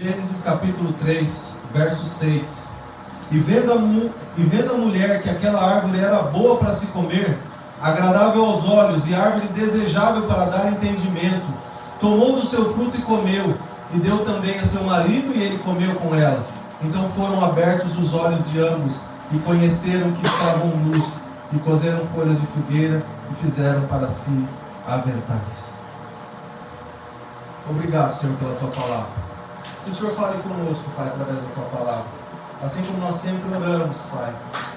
Gênesis capítulo 3, verso 6. E vendo a mulher que aquela árvore era boa para se comer, agradável aos olhos e árvore desejável para dar entendimento, tomou do seu fruto e comeu, e deu também a seu marido, e ele comeu com ela. Então foram abertos os olhos de ambos, e conheceram que estavam nus, e cozeram folhas de figueira, e fizeram para si aventais. Obrigado, Senhor, pela Tua palavra. Que o Senhor fale conosco, Pai, através da Tua palavra. Assim como nós sempre oramos, Pai,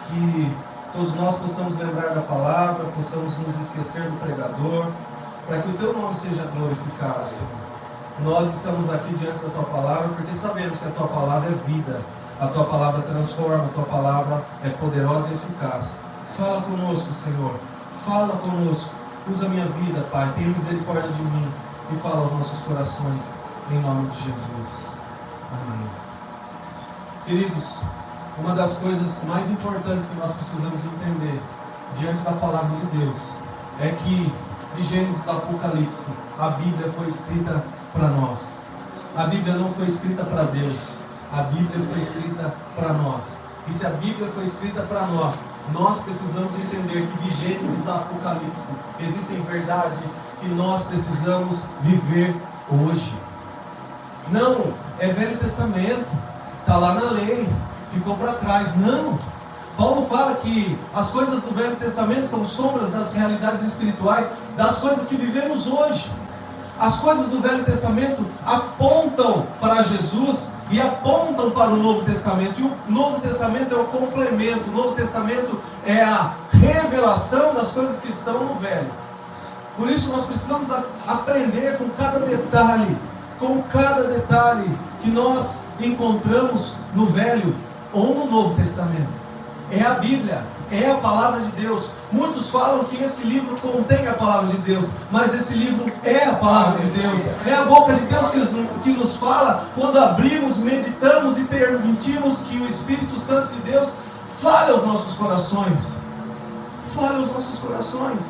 que todos nós possamos lembrar da palavra, possamos nos esquecer do pregador, para que o Teu nome seja glorificado, Senhor. Nós estamos aqui diante da Tua palavra porque sabemos que a Tua palavra é vida, a Tua palavra transforma, a Tua palavra é poderosa e eficaz. Fala conosco, Senhor, fala conosco, usa a minha vida, Pai, tenha misericórdia de mim e fala aos nossos corações, em nome de Jesus. Amém. Queridos, uma das coisas mais importantes que nós precisamos entender diante da palavra de Deus é que de Gênesis ao Apocalipse, a Bíblia foi escrita para nós. A Bíblia não foi escrita para Deus, a Bíblia foi escrita para nós. E se a Bíblia foi escrita para nós, nós precisamos entender que de Gênesis a Apocalipse existem verdades que nós precisamos viver hoje. Não, é Velho Testamento, está lá na lei, ficou para trás. Não, Paulo fala que as coisas do Velho Testamento são sombras das realidades espirituais, das coisas que vivemos hoje. As coisas do Velho Testamento apontam para Jesus e apontam para o Novo Testamento. E o Novo Testamento é o complemento, o Novo Testamento é a revelação das coisas que estão no Velho. Por isso nós precisamos aprender com cada detalhe que nós encontramos no Velho ou no Novo Testamento. É a Bíblia, é a palavra de Deus. Muitos falam que esse livro contém a palavra de Deus, mas esse livro é a palavra de Deus. É a boca de Deus que nos fala quando abrimos, meditamos e permitimos que o Espírito Santo de Deus fale aos nossos corações. Fale aos nossos corações.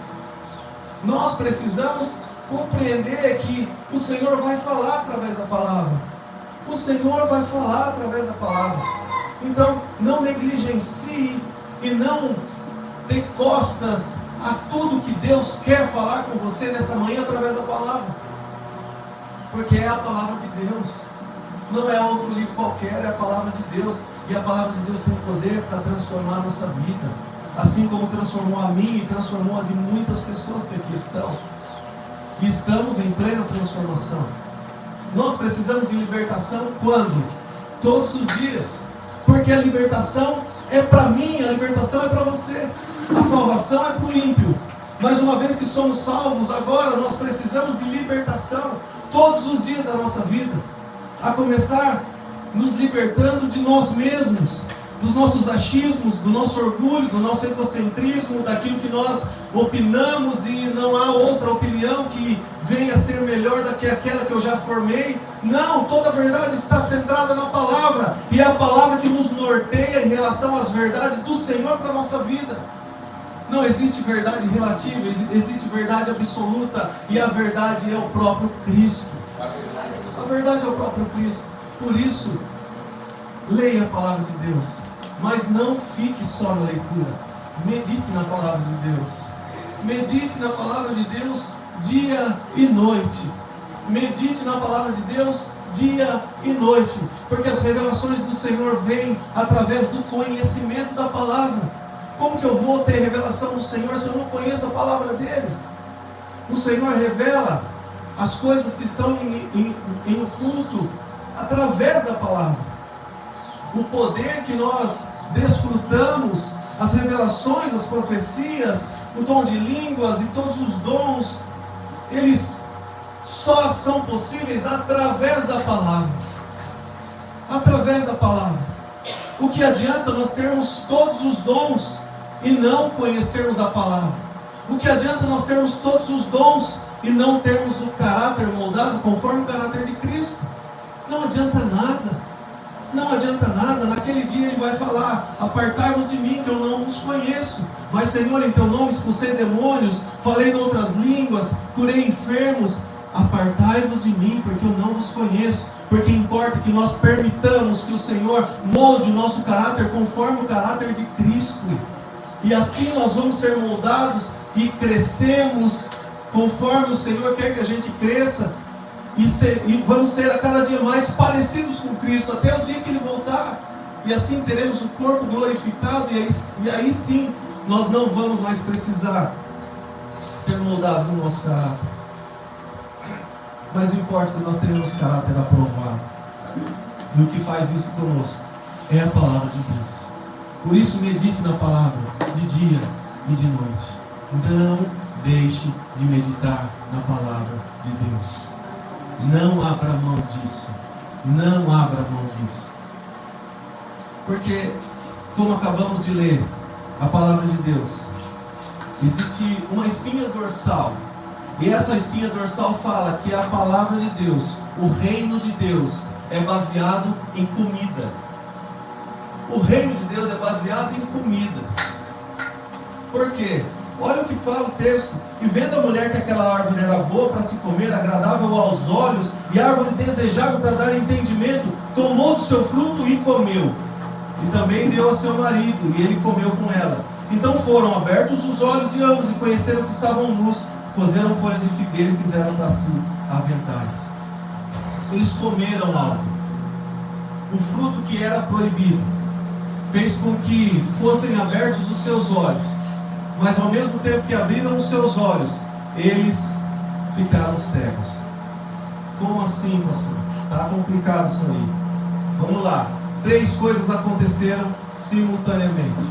Nós precisamos compreender que o Senhor vai falar através da palavra. O Senhor vai falar através da palavra. Então, não negligencie e não dê costas a tudo que Deus quer falar com você nessa manhã através da palavra. Porque é a palavra de Deus. Não é outro livro qualquer, é a palavra de Deus. E a palavra de Deus tem poder para transformar a nossa vida. Assim como transformou a mim e transformou a de muitas pessoas que aqui estão. E estamos em plena transformação. Nós precisamos de libertação quando? Todos os dias. Porque a libertação é para mim, a libertação é para você. A salvação é para o ímpio. Mas uma vez que somos salvos, agora nós precisamos de libertação todos os dias da nossa vida. A começar nos libertando de nós mesmos, dos nossos achismos, do nosso orgulho, do nosso egocentrismo, daquilo que nós opinamos e não há outra opinião que venha a ser melhor do que aquela que eu já formei. Não, toda a verdade está centrada na palavra, e é a palavra que nos norteia em relação às verdades do Senhor para a nossa vida. Não existe verdade relativa, existe verdade absoluta, e a verdade é o próprio Cristo. A verdade é o próprio Cristo. Por isso, leia a palavra de Deus, mas não fique só na leitura. Medite na palavra de Deus. Medite na palavra de Deus dia e noite. Medite na palavra de Deus dia e noite, porque as revelações do Senhor vêm através do conhecimento da palavra. Como que eu vou ter revelação do Senhor se eu não conheço a palavra dele? O Senhor revela as coisas que estão em oculto através da palavra. O poder que nós desfrutamos, as revelações, as profecias, o dom de línguas e todos os dons, eles só são possíveis através da palavra. Através da palavra. O que adianta nós termos todos os dons e não conhecermos a palavra? O que adianta nós termos todos os dons e não termos o caráter moldado conforme o caráter de Cristo? Não adianta nada. Não adianta nada. Naquele dia ele vai falar: apartai-vos de mim, que eu não vos conheço. Mas Senhor, em teu nome expulsei demônios, falei em outras línguas, curei enfermos. apartai-vos de mim, porque eu não vos conheço. Porque importa que nós permitamos que o Senhor molde o nosso caráter conforme o caráter de Cristo. E assim nós vamos ser moldados e crescemos conforme o Senhor quer que a gente cresça. E vamos ser a cada dia mais parecidos com Cristo, até o dia que Ele voltar. E assim teremos o corpo glorificado, e aí sim nós não vamos mais precisar ser moldados no nosso caráter. Mas importa que nós tenhamos caráter aprovado. E o que faz isso conosco é a palavra de Deus. Por isso medite na palavra de dia e de noite. Não deixe de meditar na palavra de Deus. Não abra mão disso. Não abra mão disso. Porque, como acabamos de ler a palavra de Deus, existe uma espinha dorsal. E essa espinha dorsal fala que a palavra de Deus, o reino de Deus, é baseado em comida. O reino de Deus é baseado em comida. Por quê? Olha o que fala o texto. E vendo a mulher que aquela árvore era boa para se comer, agradável aos olhos, e árvore desejável para dar entendimento, tomou do seu fruto e comeu. E também deu a seu marido, e ele comeu com ela. Então foram abertos os olhos de ambos, e conheceram que estavam nus. Cozeram folhas de figueira e fizeram para si aventais. Eles comeram algo. O fruto que era proibido fez com que fossem abertos os seus olhos. Mas ao mesmo tempo que abriram os seus olhos, eles ficaram cegos. Como assim, pastor? Está complicado isso aí. Vamos lá. 3 coisas aconteceram simultaneamente.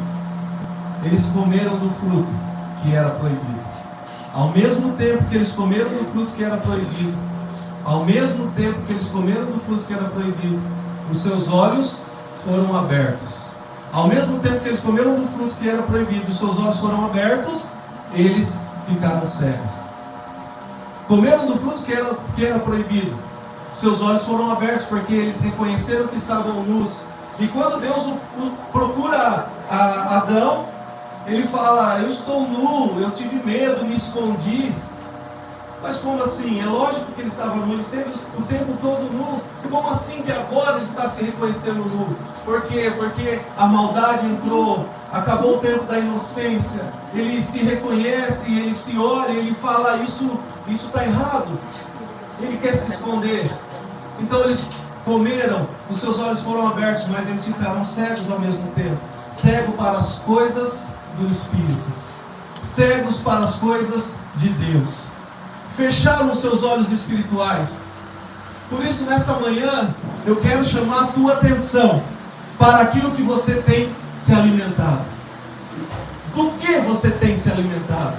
Eles comeram do fruto que era proibido. Ao mesmo tempo que eles comeram do fruto que era proibido, ao mesmo tempo que eles comeram do fruto que era proibido, os seus olhos foram abertos. Ao mesmo tempo que eles comeram do fruto que era proibido, os seus olhos foram abertos, eles ficaram cegos. Comeram do fruto que era proibido, seus olhos foram abertos, porque eles reconheceram que estavam nus. E quando Deus procura Adão, ele fala: eu estou nu, eu tive medo, me escondi. Mas como assim? É lógico que ele estava nu, ele esteve o tempo todo nu. Como assim que agora ele está se reconhecendo nu? Por quê? Porque a maldade entrou, acabou o tempo da inocência. Ele se reconhece, ele se olha, ele fala: isso está errado. Ele quer se esconder. Então eles comeram, os seus olhos foram abertos, mas eles ficaram cegos ao mesmo tempo. Cegos para as coisas do Espírito, cegos para as coisas de Deus. Fecharam os seus olhos espirituais. Por isso, nessa manhã, eu quero chamar a tua atenção para aquilo que você tem se alimentado. Do que você tem se alimentado?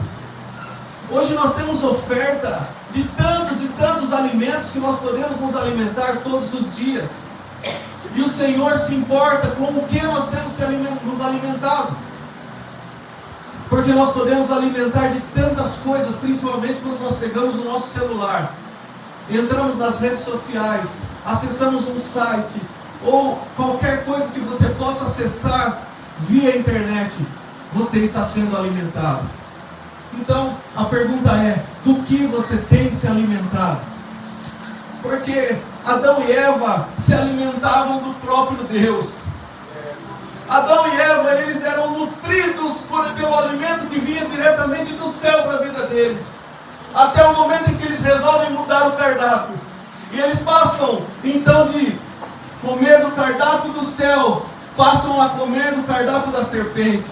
Hoje nós temos oferta de tantos e tantos alimentos que nós podemos nos alimentar todos os dias. E o Senhor se importa com o que nós temos nos alimentado. Porque nós podemos alimentar de tantas coisas, principalmente quando nós pegamos o nosso celular, entramos nas redes sociais, acessamos um site, ou qualquer coisa que você possa acessar via internet, você está sendo alimentado. Então, a pergunta é: do que você tem se alimentado? Porque Adão e Eva se alimentavam do próprio Deus. Adão e Eva, eles eram nutridos pelo alimento que vinha diretamente do céu para a vida deles. Até o momento em que eles resolvem mudar o cardápio. E eles passam, então, de comer do cardápio do céu, passam a comer do cardápio da serpente.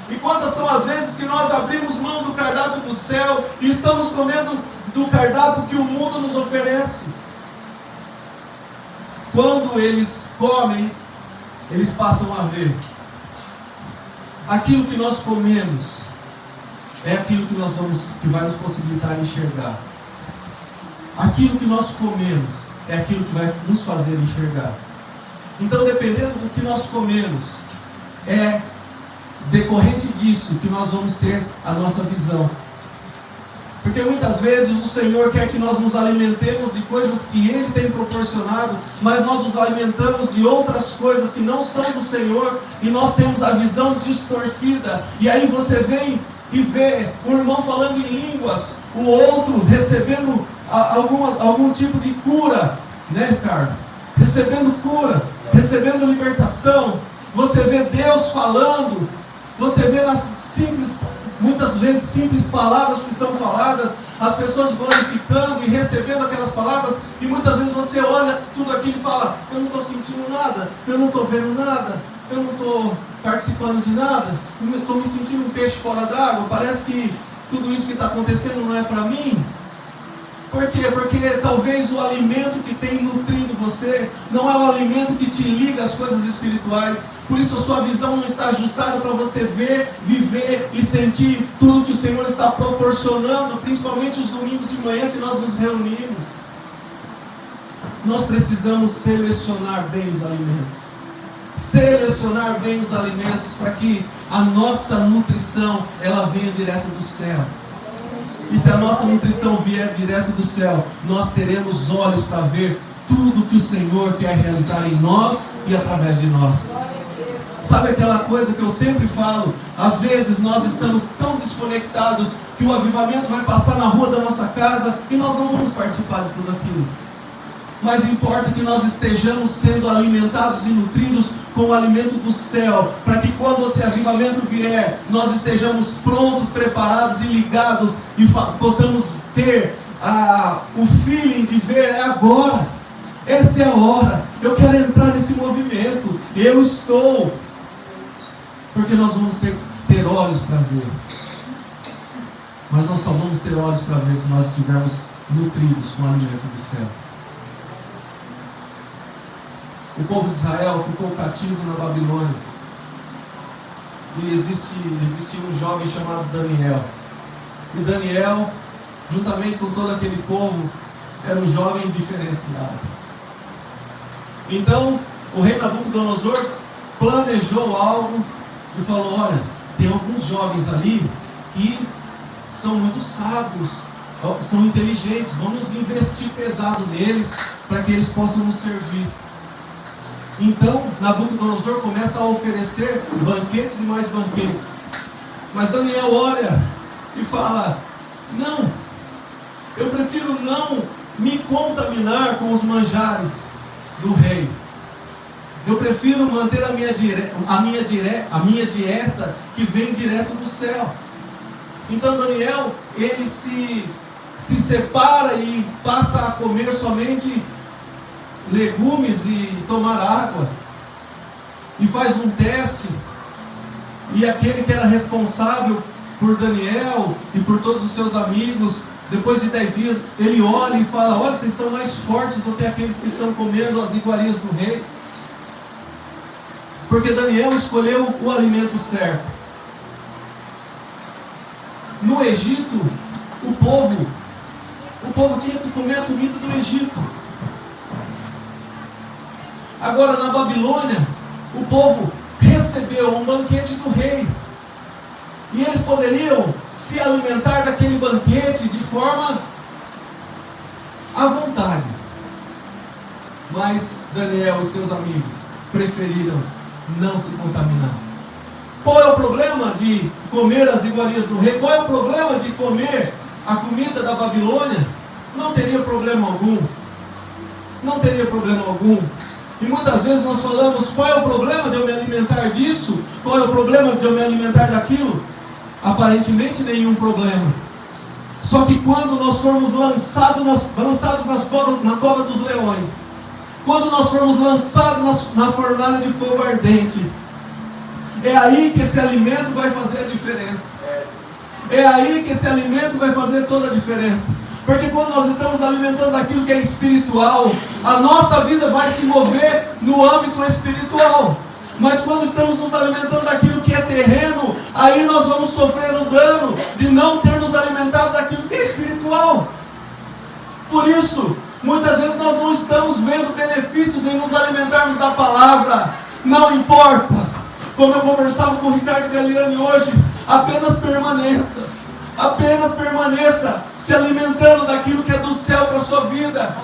E quantas são as vezes que nós abrimos mão do cardápio do céu e estamos comendo do cardápio que o mundo nos oferece? Quando eles comem, eles passam a ver. Aquilo que nós comemos é aquilo que vai nos possibilitar enxergar. Aquilo que nós comemos é aquilo que vai nos fazer enxergar. Então, dependendo do que nós comemos, é decorrente disso que nós vamos ter a nossa visão. Porque muitas vezes o Senhor quer que nós nos alimentemos de coisas que Ele tem proporcionado, mas nós nos alimentamos de outras coisas que não são do Senhor, e nós temos a visão distorcida. E aí você vem e vê o irmão falando em línguas, o outro recebendo algum tipo de cura, né, Ricardo? Recebendo cura, recebendo libertação. Você vê Deus falando, você vê muitas vezes simples palavras que são faladas, as pessoas glorificando e recebendo aquelas palavras, e muitas vezes você olha tudo aquilo e fala: eu não estou sentindo nada, eu não estou vendo nada, eu não estou participando de nada, eu estou me sentindo um peixe fora d'água, parece que tudo isso que está acontecendo não é para mim. Por quê? Porque talvez o alimento que tem nutrido você não é o alimento que te liga às coisas espirituais. Por isso a sua visão não está ajustada para você ver, viver e sentir tudo que o Senhor está proporcionando, principalmente os domingos de manhã que nós nos reunimos. Nós precisamos selecionar bem os alimentos. Selecionar bem os alimentos para que a nossa nutrição ela venha direto do céu. E se a nossa nutrição vier direto do céu, nós teremos olhos para ver tudo que o Senhor quer realizar em nós e através de nós. Sabe aquela coisa que eu sempre falo? Às vezes nós estamos tão desconectados que o avivamento vai passar na rua da nossa casa e nós não vamos participar de tudo aquilo. Mas importa que nós estejamos sendo alimentados e nutridos com o alimento do céu, para que quando esse avivamento vier, nós estejamos prontos, preparados e ligados, e possamos ter o feeling de ver: é agora, essa é a hora, eu quero entrar nesse movimento, eu estou, porque nós vamos ter olhos para ver, mas nós só vamos ter olhos para ver se nós estivermos nutridos com o alimento do céu. O povo de Israel ficou cativo na Babilônia. E existia um jovem chamado Daniel. E Daniel, juntamente com todo aquele povo, era um jovem diferenciado. Então, o rei Nabucodonosor planejou algo e falou: olha, tem alguns jovens ali que são muito sábios, são inteligentes, vamos investir pesado neles para que eles possam nos servir. Então Nabucodonosor começa a oferecer banquetes e mais banquetes. Mas Daniel olha e fala: não, eu prefiro não me contaminar com os manjares do rei. Eu prefiro manter a minha dieta que vem direto do céu. Então Daniel, ele se separa e passa a comer somente legumes e tomar água, e faz um teste, e aquele que era responsável por Daniel e por todos os seus amigos, depois de 10 dias, ele olha e fala: olha, vocês estão mais fortes do que aqueles que estão comendo as iguarias do rei, porque Daniel escolheu o alimento certo. No Egito, o povo tinha que comer a comida do Egito. Agora na Babilônia, o povo recebeu um banquete do rei, e eles poderiam se alimentar daquele banquete de forma à vontade. Mas Daniel e seus amigos preferiram não se contaminar. Qual é o problema de comer as iguarias do rei? Qual é o problema de comer a comida da Babilônia? Não teria problema algum. Não teria problema algum. E muitas vezes nós falamos: qual é o problema de eu me alimentar disso? Qual é o problema de eu me alimentar daquilo? Aparentemente nenhum problema. Só que quando nós formos lançados na cova dos leões, quando nós formos lançados na fornalha de fogo ardente, é aí que esse alimento vai fazer a diferença. É aí que esse alimento vai fazer toda a diferença. Porque quando nós estamos alimentando aquilo que é espiritual, a nossa vida vai se mover no âmbito espiritual. Mas quando estamos nos alimentando daquilo que é terreno, aí nós vamos sofrer o dano de não ter nos alimentado daquilo que é espiritual. Por isso, muitas vezes nós não estamos vendo benefícios em nos alimentarmos da palavra. Não importa. Como eu conversava com o Ricardo Galiani hoje, apenas permaneça se alimentando daquilo que é do céu para a sua vida,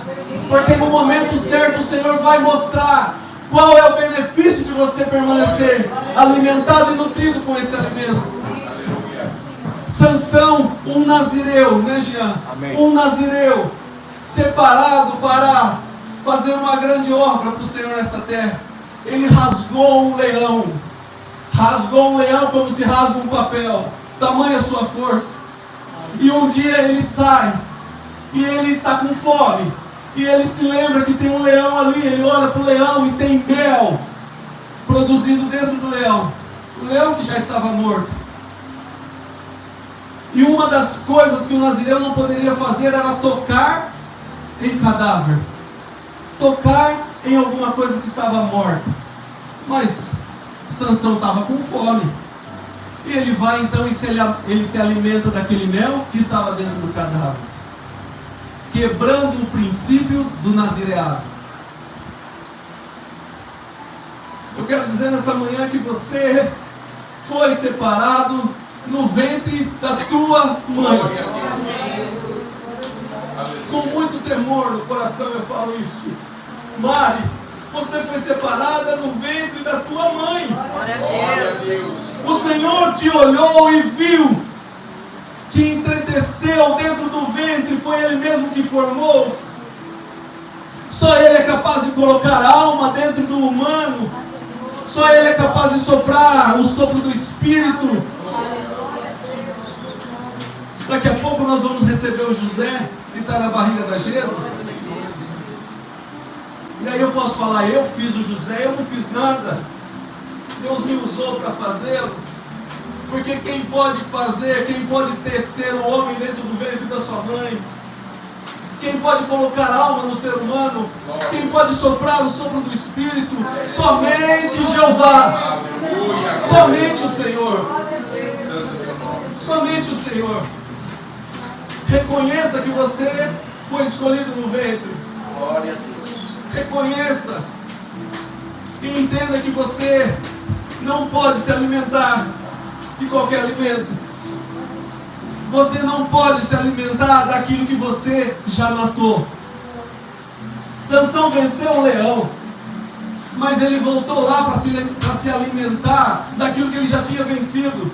porque no momento certo o Senhor vai mostrar qual é o benefício de você permanecer alimentado e nutrido com esse alimento. Sansão, um nazireu, né, Jean? Amém. Um nazireu, separado para fazer uma grande obra para o Senhor nessa terra. Ele rasgou um leão como se rasga um papel, tamanha a sua força. E um dia ele sai, e ele está com fome, e ele se lembra que tem um leão ali. Ele olha para o leão e tem mel produzido dentro do leão, o leão que já estava morto. E uma das coisas que o nazireu não poderia fazer era tocar em cadáver, tocar em alguma coisa que estava morta. Mas Sansão estava com fome, e ele vai então e ele se alimenta daquele mel que estava dentro do cadáver, quebrando o princípio do nazireado. Eu quero dizer nessa manhã que você foi separado no ventre da tua mãe. Com muito temor no coração eu falo isso. Mari, você foi separada no ventre da tua mãe. Glória a Deus. O Senhor te olhou e viu, te entreteceu dentro do ventre, foi Ele mesmo que formou. Só Ele é capaz de colocar alma dentro do humano. Só Ele é capaz de soprar o sopro do Espírito. Daqui a pouco nós vamos receber o José, que está na barriga da Gesa. E aí eu posso falar, eu fiz o José, eu não fiz nada. Deus me usou para fazê-lo. Porque quem pode fazer, quem pode tecer o homem dentro do ventre da sua mãe, quem pode colocar alma no ser humano, quem pode soprar o sopro do Espírito, somente Jeová, somente o Senhor, somente o Senhor. Reconheça que você foi escolhido no ventre. Reconheça e entenda que você não pode se alimentar de qualquer alimento. Você não pode se alimentar daquilo que você já matou. Sansão venceu o leão, mas ele voltou lá para se alimentar daquilo que ele já tinha vencido.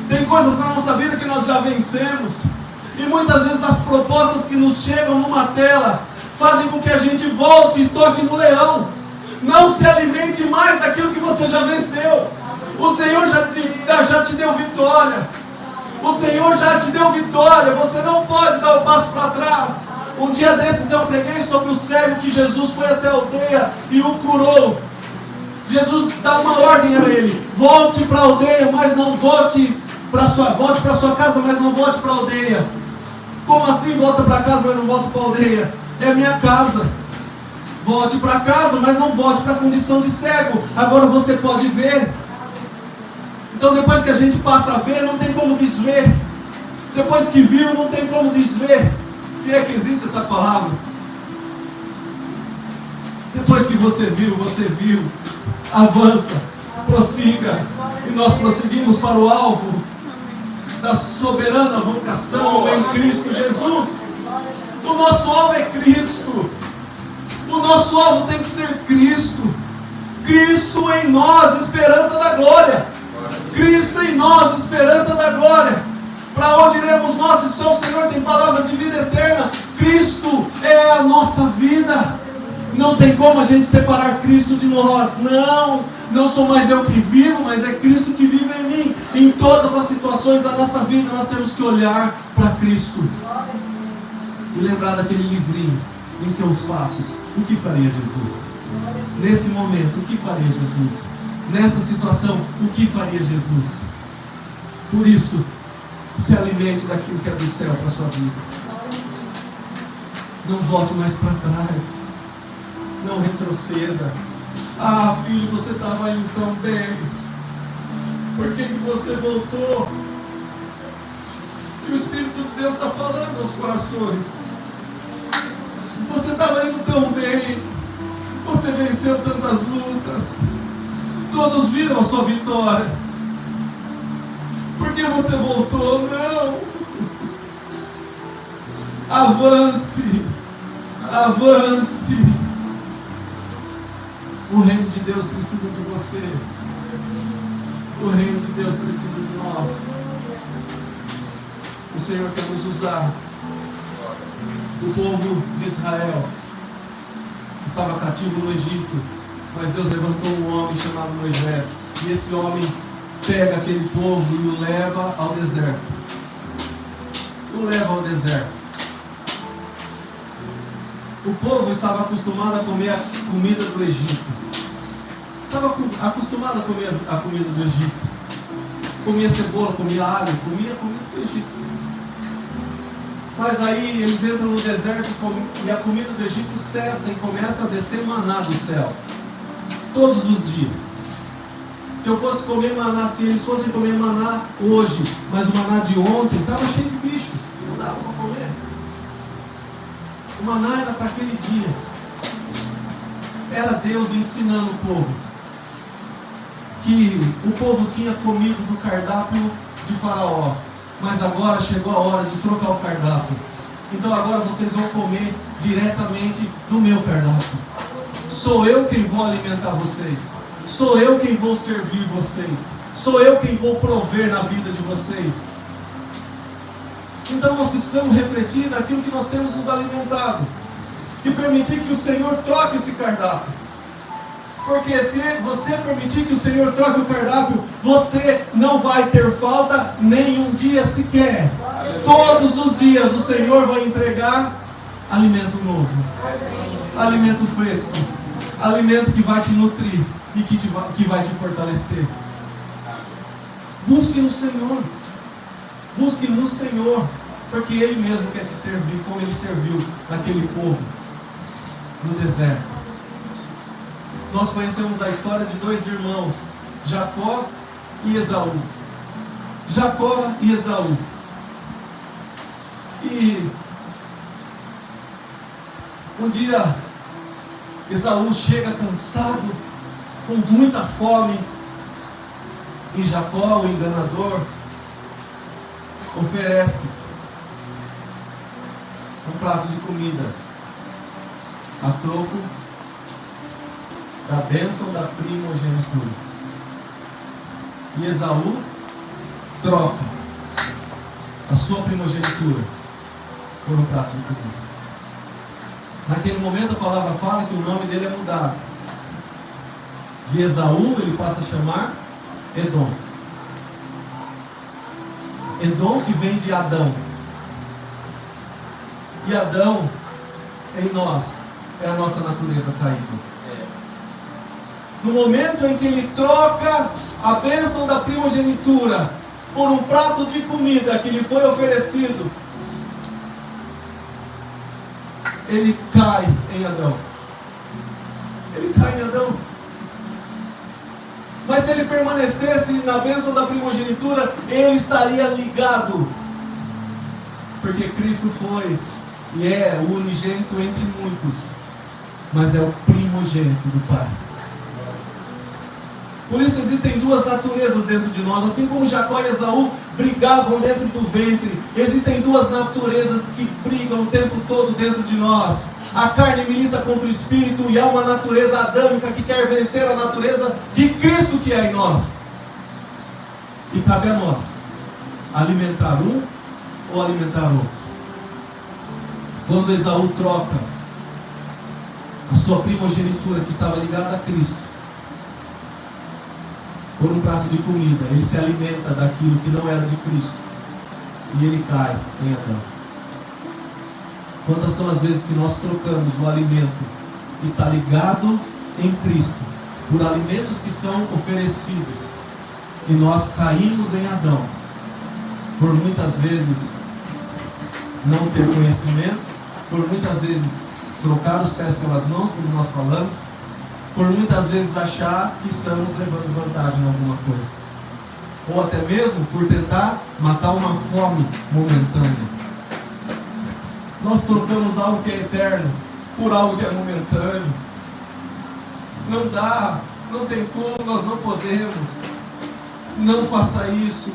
Tem coisas na nossa vida que nós já vencemos, e muitas vezes as propostas que nos chegam numa tela fazem com que a gente volte e toque no leão. Não se alimente mais daquilo que você já venceu. O Senhor já te deu vitória. O Senhor já te deu vitória. Você não pode dar o passo para trás. Um dia desses eu preguei sobre o cego que Jesus foi até a aldeia e o curou. Jesus dá uma ordem a ele: volte para a aldeia, mas não volte para sua casa, mas não volte para a aldeia. Como assim volta para casa, mas não volta para a aldeia? É a minha casa. Volte para casa, mas não volte para a condição de cego. Agora você pode ver. Então depois que a gente passa a ver, não tem como desver. Depois que viu, não tem como desver. Se é que existe essa palavra. Depois que você viu. Avança, prossiga. E nós prosseguimos para o alvo da soberana vocação em Cristo Jesus. O nosso alvo é Cristo. O nosso alvo tem que ser Cristo. Cristo em nós, esperança da glória. Cristo em nós, esperança da glória. Para onde iremos nós, se só o Senhor tem palavras de vida eterna? Cristo é a nossa vida. Não tem como a gente separar Cristo de nós. Não sou mais eu que vivo, mas é Cristo que vive em mim. Em todas as situações da nossa vida, nós temos que olhar para Cristo e lembrar daquele livrinho, em seus passos. O que faria Jesus? Nesse momento, o que faria Jesus? Nessa situação, o que faria Jesus? Por isso, se alimente daquilo que é do céu para a sua vida. Não volte mais para trás. Não retroceda. Ah, filho, você estava indo tão bem. Por que você voltou? E o Espírito de Deus está falando aos corações. Você estava indo tão bem. Você venceu tantas lutas. Todos viram a sua vitória. Por que você voltou? Não. Avance. Avance. O reino de Deus precisa de você. O reino de Deus precisa de nós. o Senhor quer nos usar. O povo de Israel estava cativo no Egito, mas Deus levantou um homem chamado Moisés, e esse homem pega aquele povo e o leva ao deserto. O povo estava acostumado a comer a comida do Egito. Estava acostumado a comer a comida do Egito. Comia cebola, comia alho, comia comida do Egito. Mas aí eles entram no deserto e a comida do Egito cessa e começa a descer maná do céu. Todos os dias. Se eu fosse comer maná, se eles fossem comer maná hoje, mas o maná de ontem estava cheio de bicho, não dava para comer. O maná era para aquele dia. Era Deus ensinando o povo que o povo tinha comido do cardápio de Faraó, mas agora chegou a hora de trocar o cardápio. Então agora vocês vão comer diretamente do meu cardápio. Sou eu quem vou alimentar vocês. Sou eu quem vou servir vocês. Sou eu quem vou prover na vida de vocês. Então nós precisamos refletir naquilo que nós temos nos alimentado e permitir que o Senhor troque esse cardápio. Porque se você permitir que o Senhor troque o cardápio, você não vai ter falta nem um dia sequer. Todos os dias o Senhor vai entregar alimento novo, alimento fresco, alimento que vai te nutrir e que vai te fortalecer. Busque no Senhor. Busque no Senhor, porque Ele mesmo quer te servir como Ele serviu naquele povo no deserto. Nós conhecemos a história de dois irmãos, Jacó e Esaú. Jacó e Esaú. E um dia Esaú chega cansado, com muita fome, e Jacó, o enganador, oferece um prato de comida a troco da bênção da primogenitura. E Esaú troca a sua primogenitura por um prato de comida. Naquele momento a palavra fala que o nome dele é mudado. De Esaú ele passa a chamar Edom. Edom que vem de Adão. E Adão em nós é a nossa natureza caída. No momento em que ele troca a bênção da primogenitura por um prato de comida que lhe foi oferecido, ele cai em Adão. Ele cai em Adão. Mas se ele permanecesse na bênção da primogenitura, ele estaria ligado. Porque Cristo foi e é o unigênito entre muitos, mas é o primogênito do Pai. Por isso existem duas naturezas dentro de nós. Assim como Jacó e Esaú brigavam dentro do ventre, existem duas naturezas que brigam o tempo todo dentro de nós. A carne milita contra o espírito e há uma natureza adâmica que quer vencer a natureza de Cristo que é em nós. E cabe a nós alimentar um ou alimentar outro. Quando Esaú troca a sua primogenitura que estava ligada a Cristo por um prato de comida, ele se alimenta daquilo que não era de Cristo e ele cai em Adão. Quantas são as vezes que nós trocamos o alimento que está ligado em Cristo por alimentos que são oferecidos e nós caímos em Adão, por muitas vezes não ter conhecimento, por muitas vezes trocar os pés pelas mãos, como nós falamos, por muitas vezes achar que estamos levando vantagem em alguma coisa, ou até mesmo por tentar matar uma fome momentânea. Nós trocamos algo que é eterno por algo que é momentâneo. Não dá, não tem como, nós não podemos. Não faça isso.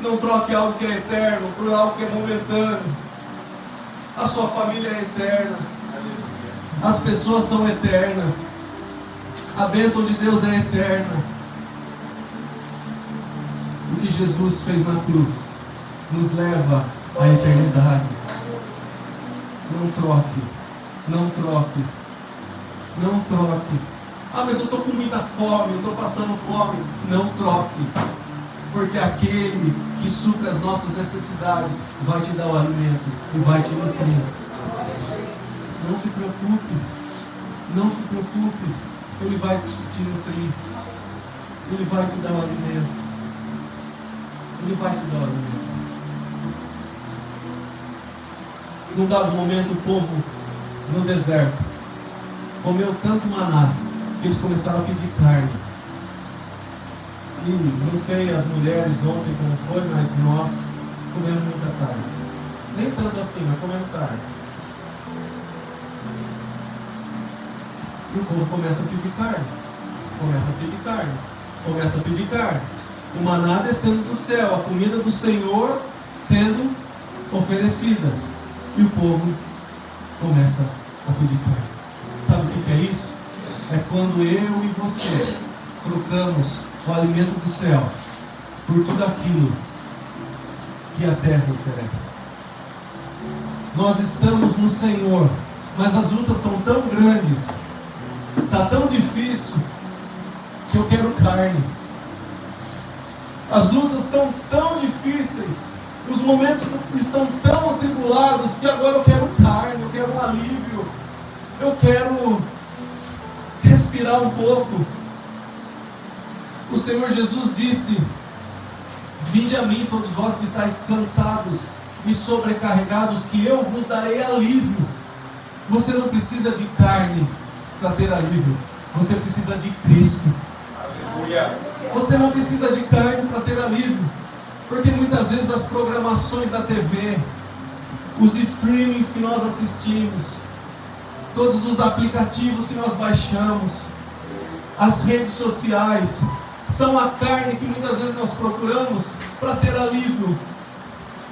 Não troque algo que é eterno por algo que é momentâneo. A sua família é eterna. As pessoas são eternas. A bênção de Deus é eterna. O que Jesus fez na cruz nos leva a eternidade. Não troque, não troque, não troque. Ah, mas eu estou com muita fome, eu estou passando fome. Não troque, porque aquele que supre as nossas necessidades vai te dar o alimento e vai te nutrir. Não se preocupe, não se preocupe, Ele vai te nutrir, Ele vai te dar o alimento, Ele vai te dar o alimento. Num dado momento, o povo no deserto comeu tanto maná que eles começaram a pedir carne. E não sei as mulheres ontem como foi, mas nós comemos muita carne. Nem tanto assim, mas comemos carne. E o povo começa a pedir carne. Começa a pedir carne. Começa a pedir carne. O maná descendo do céu, a comida do Senhor sendo oferecida. E o povo começa a pedir carne. Sabe o que é isso? É quando eu e você trocamos o alimento do céu por tudo aquilo que a terra oferece. Nós estamos no Senhor, mas as lutas são tão grandes, está tão difícil, que eu quero carne. As lutas estão tão difíceis, os momentos estão tão atribulados, que agora eu quero carne, eu quero um alívio, eu quero respirar um pouco. O Senhor Jesus disse: vinde a mim todos vós que estáis cansados e sobrecarregados, que eu vos darei alívio. Você não precisa de carne para ter alívio, você precisa de Cristo. Aleluia. Você não precisa de carne para ter alívio, porque muitas vezes as programações da TV, os streamings que nós assistimos, todos os aplicativos que nós baixamos, as redes sociais, são a carne que muitas vezes nós procuramos para ter alívio.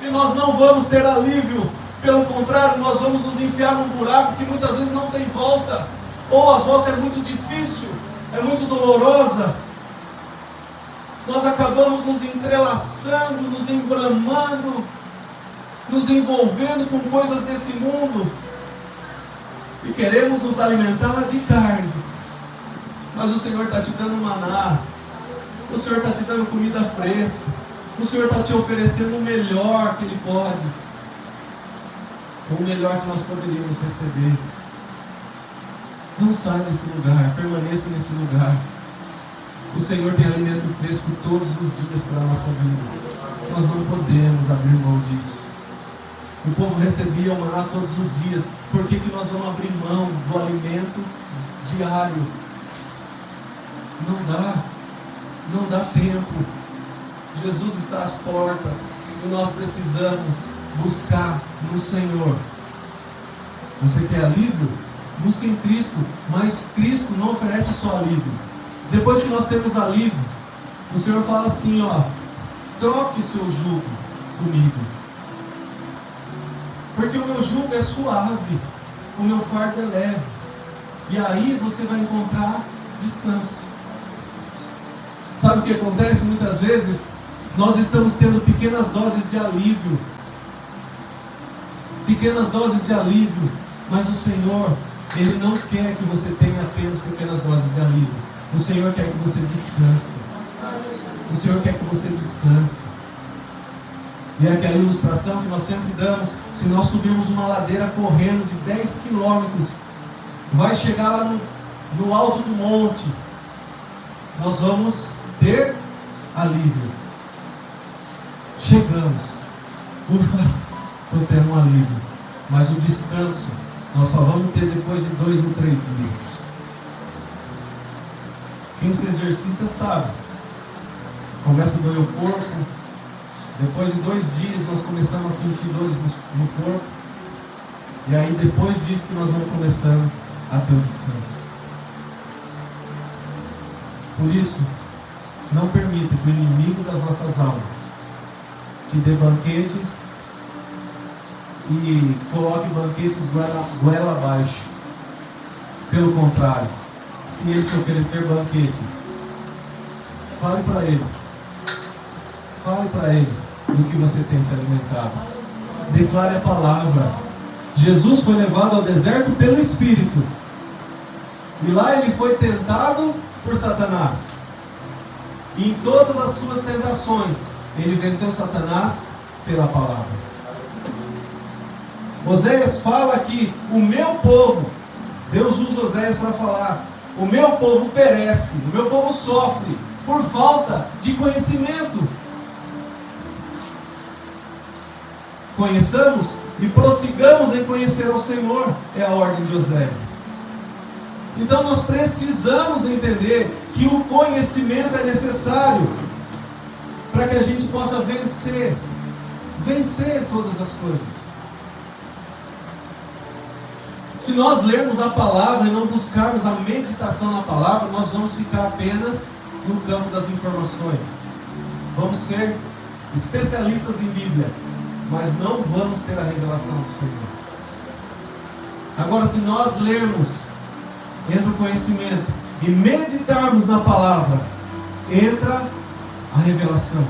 E nós não vamos ter alívio, pelo contrário, nós vamos nos enfiar num buraco que muitas vezes não tem volta, ou a volta é muito difícil, é muito dolorosa. Nós acabamos nos entrelaçando, nos embramando, nos envolvendo com coisas desse mundo, e queremos nos alimentar de carne. Mas o Senhor está te dando maná, o Senhor está te dando comida fresca, o Senhor está te oferecendo o melhor que Ele pode, o melhor que nós poderíamos receber. Não saia desse lugar, permaneça nesse lugar. O Senhor tem alimento fresco todos os dias para a nossa vida. Nós não podemos abrir mão disso. O povo recebia o maná todos os dias. Por que nós vamos abrir mão do alimento diário? Não dá tempo. Jesus está às portas e nós precisamos buscar no Senhor. Você quer alívio? Busque em Cristo, mas Cristo não oferece só alívio. Depois que nós temos alívio, o Senhor fala assim, troque o seu jugo comigo, porque o meu jugo é suave, o meu fardo é leve, e aí você vai encontrar descanso. Sabe o que acontece muitas vezes? Nós estamos tendo pequenas doses de alívio, mas o Senhor, Ele não quer que você tenha apenas pequenas doses de alívio. O Senhor quer que você descanse. O Senhor quer que você descanse. E é aquela ilustração que nós sempre damos: se nós subirmos uma ladeira correndo de 10 quilômetros, vai chegar lá no alto do monte, nós vamos ter alívio. Chegamos, ufa, estou tendo um alívio. Mas o descanso nós só vamos ter depois de 2 ou 3 dias. Quem se exercita sabe. Começa a doer o corpo. Depois de 2 dias nós começamos a sentir dores no corpo. E aí depois disso que nós vamos começando a ter o descanso. Por isso, não permita que o inimigo das nossas almas te dê banquetes e coloque banquetes goela abaixo. Pelo contrário, se ele te oferecer banquetes, fale para ele do que você tem se alimentado. Declare a palavra. Jesus foi levado ao deserto pelo Espírito. E lá ele foi tentado por Satanás. E em todas as suas tentações, ele venceu Satanás pela palavra. Oséias fala que o meu povo, Deus usa Oséias para falar, o meu povo perece, o meu povo sofre por falta de conhecimento. Conheçamos e prossigamos em conhecer ao Senhor, é a ordem de Oséias. Então nós precisamos entender que o conhecimento é necessário para que a gente possa vencer todas as coisas. Se nós lermos a palavra e não buscarmos a meditação na palavra, nós vamos ficar apenas no campo das informações. Vamos ser especialistas em Bíblia, mas não vamos ter a revelação do Senhor. Agora, se nós lermos, entra o conhecimento, e meditarmos na palavra, entra a revelação,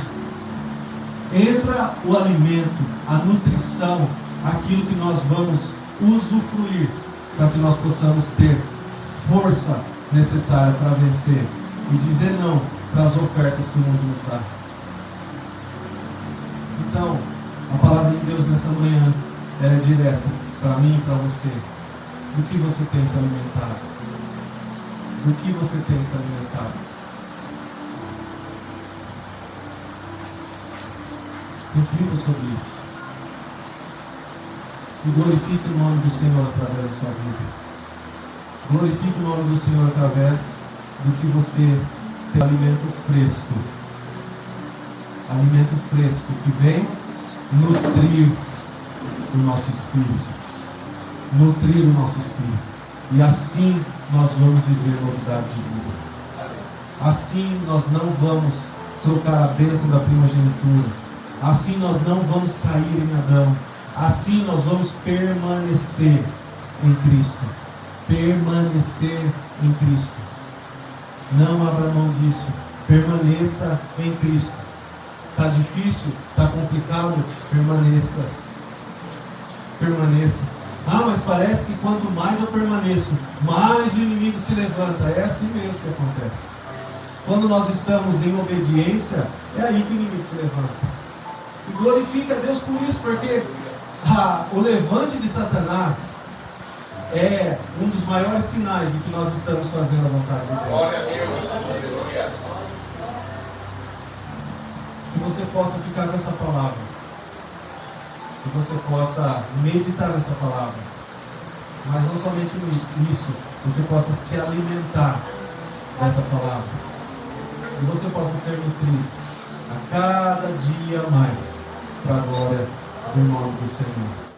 entra o alimento, a nutrição, aquilo que nós vamos usufruir, para que nós possamos ter força necessária para vencer e dizer não para as ofertas que o mundo nos dá. Então, a palavra de Deus nessa manhã é direta para mim e para você. Do que você tem se alimentado? Do que você tem se alimentado? Reflita sobre isso. E glorifique o nome do Senhor através da sua vida. Glorifique o nome do Senhor através do que você tem alimento fresco. Alimento fresco que vem nutrir o nosso espírito. Nutrir o nosso espírito. E assim nós vamos viver novidade de vida. Assim nós não vamos trocar a bênção da primogenitura. Assim nós não vamos cair em Adão. Assim nós vamos permanecer em Cristo. Permanecer em Cristo. Não abra mão disso. Permaneça em Cristo. Está difícil? Está complicado? Permaneça. Permaneça. Ah, mas parece que quanto mais eu permaneço, mais o inimigo se levanta. É assim mesmo que acontece. Quando nós estamos em obediência, é aí que o inimigo se levanta. E glorifica a Deus por isso, porque o levante de Satanás é um dos maiores sinais de que nós estamos fazendo a vontade de Deus. Glória a Deus. Que você possa ficar nessa palavra. Que você possa meditar nessa palavra. Mas não somente isso, você possa se alimentar dessa palavra. E você possa ser nutrido a cada dia mais para a glória do nome do Senhor.